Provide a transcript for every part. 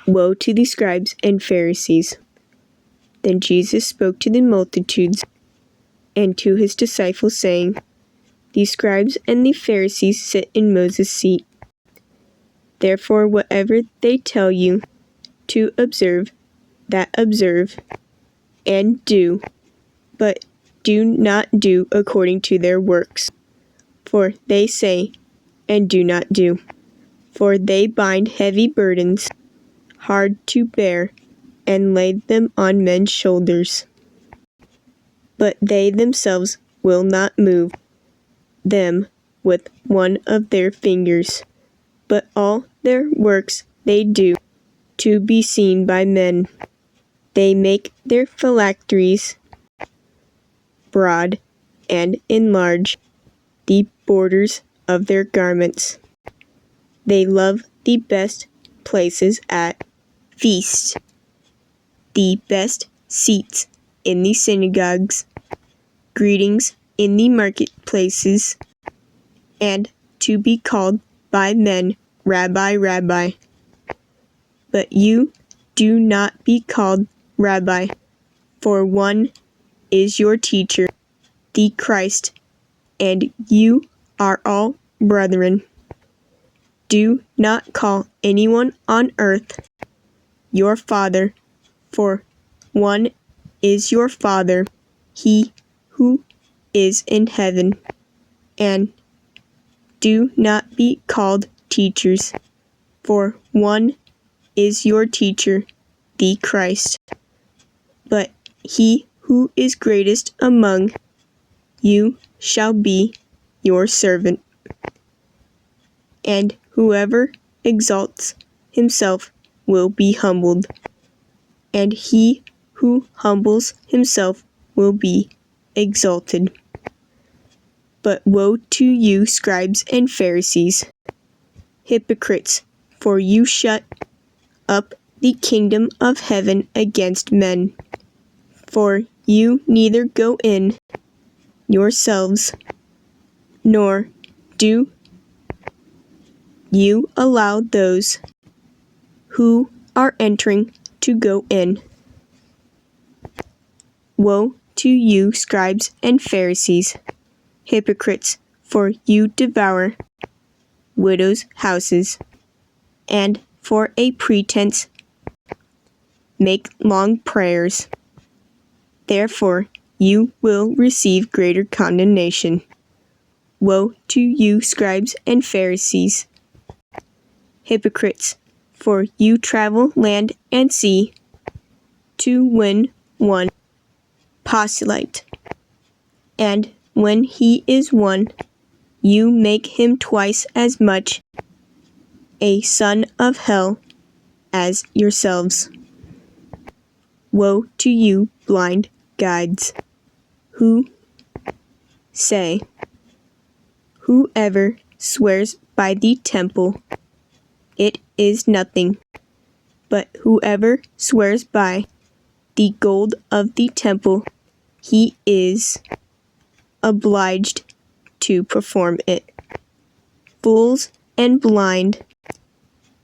Woe to the scribes and Pharisees! Then Jesus spoke to the multitudes and to his disciples, saying, The scribes and the Pharisees sit in Moses' seat. Therefore, whatever they tell you to observe, that observe and do, but do not do according to their works. For they say and do not do. For they bind heavy burdens, hard to bear, and lay them on men's shoulders. But they themselves will not move them with one of their fingers. But all their works they do to be seen by men. They make their phylacteries broad and enlarge the borders of their garments. They love the best places at feasts, the best seats in the synagogues, greetings in the marketplaces, and to be called by men, Rabbi, Rabbi. But you do not be called Rabbi, for one is your teacher, the Christ, and you are all brethren. Do not call anyone on earth your father, for one is your Father, he who is in heaven. And do not be called teachers, for one is your teacher, the Christ. But he who is greatest among you shall be your servant. And whoever exalts himself will be humbled, and he who humbles himself will be exalted. But woe to you, scribes and Pharisees, hypocrites, for you shut up the kingdom of heaven against men. For you neither go in yourselves, nor do you allow those who are entering to go in. Woe to you, scribes and Pharisees, hypocrites, for you devour widows' houses, and for a pretense make long prayers. Therefore you will receive greater condemnation. Woe to you, scribes and Pharisees, hypocrites, for you travel land and sea to win one proselyte, and when he is won, you make him twice as much a son of hell as yourselves. Woe to you, blind guides, who say, Whoever swears by the temple, it is nothing, but whoever swears by the gold of the temple, he is obliged to perform it. Fools and blind,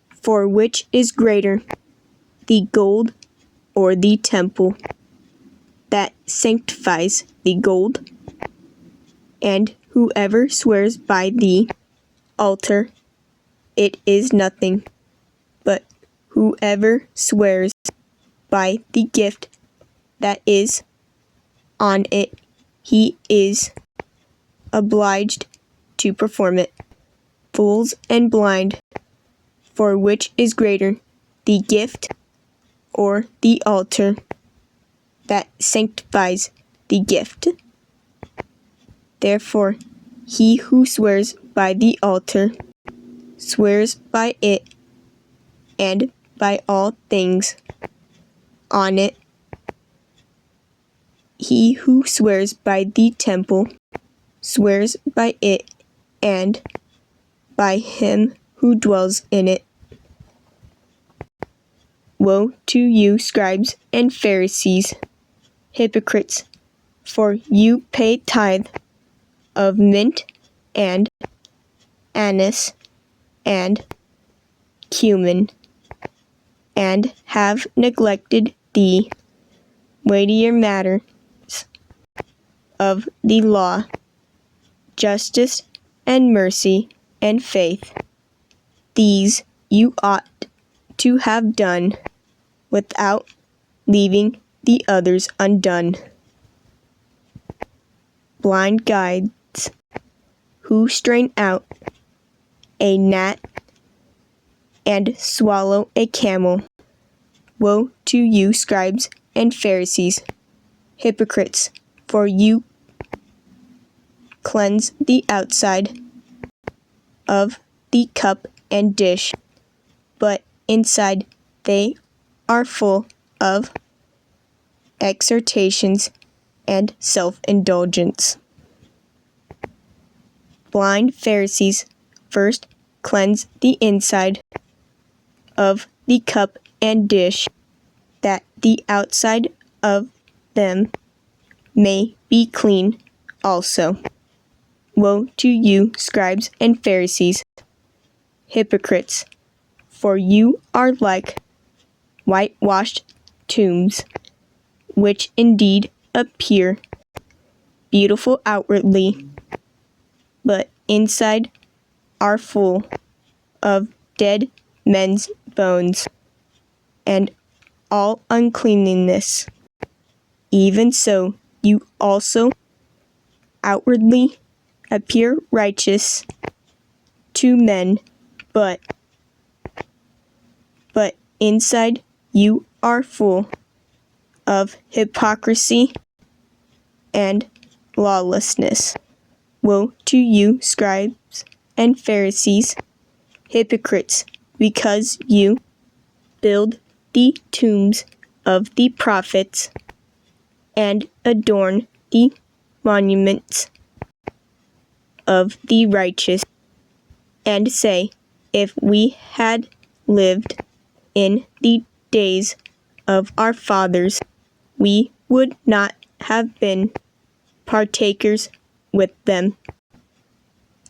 for which is greater, the gold or the temple that sanctifies the gold? And whoever swears by the altar, it is nothing, but whoever swears by the gift that is on it, he is obliged to perform it. Fools and blind, for which is greater, the gift or the altar that sanctifies the gift? Therefore, he who swears by the altar swears by it and by all things on it. He who swears by the temple swears by it and by him who dwells in it. Woe to you, scribes and Pharisees, hypocrites, for you pay tithe of mint and anise and cumin, and have neglected the weightier matters of the law, justice and mercy and faith. These you ought to have done without leaving the others undone. Blind guides who strain out a gnat and swallow a camel. Woe to you, scribes and Pharisees, hypocrites, for you cleanse the outside of the cup and dish, but inside they are full of exhortations and self-indulgence. Blind Pharisees, first cleanse the inside of the cup and dish, that the outside of them may be clean also. Woe to you, scribes and Pharisees, hypocrites, for you are like whitewashed tombs, which indeed appear beautiful outwardly, but inside are full of dead men's bones and all uncleanness. Even so, you also outwardly appear righteous to men, but inside you are full of hypocrisy and lawlessness. Woe to you, scribes and Pharisees, hypocrites, because you build the tombs of the prophets and adorn the monuments of the righteous, and say, if we had lived in the days of our fathers, we would not have been partakers with them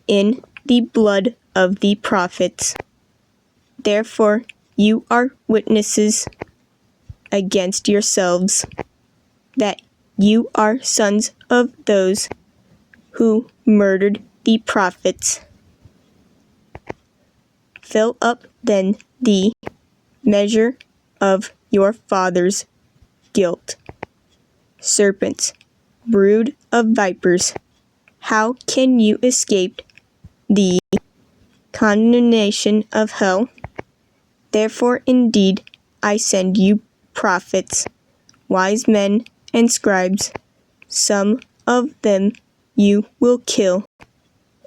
in the blood of the prophets. Therefore, you are witnesses against yourselves that you are sons of those who murdered the prophets. Fill up then the measure of your father's guilt. Serpents, brood of vipers, how can you escape the condemnation of hell? Therefore indeed I send you prophets, wise men and scribes. Some of them you will kill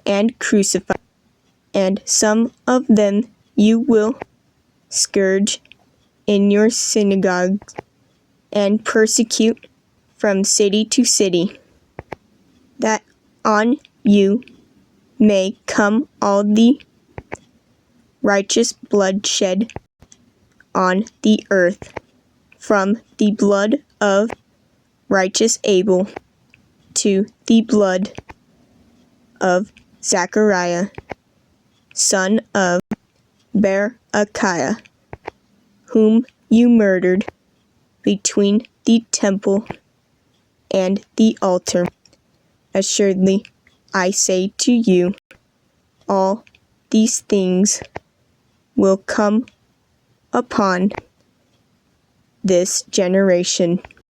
and crucify, and some of them you will scourge in your synagogues and persecute from city to city, that on you may come all the righteous blood shed on the earth, from the blood of righteous Abel to the blood of Zachariah, son of Berechiah, whom you murdered between the temple and the altar. Assuredly, I say to you, all these things will come upon this generation.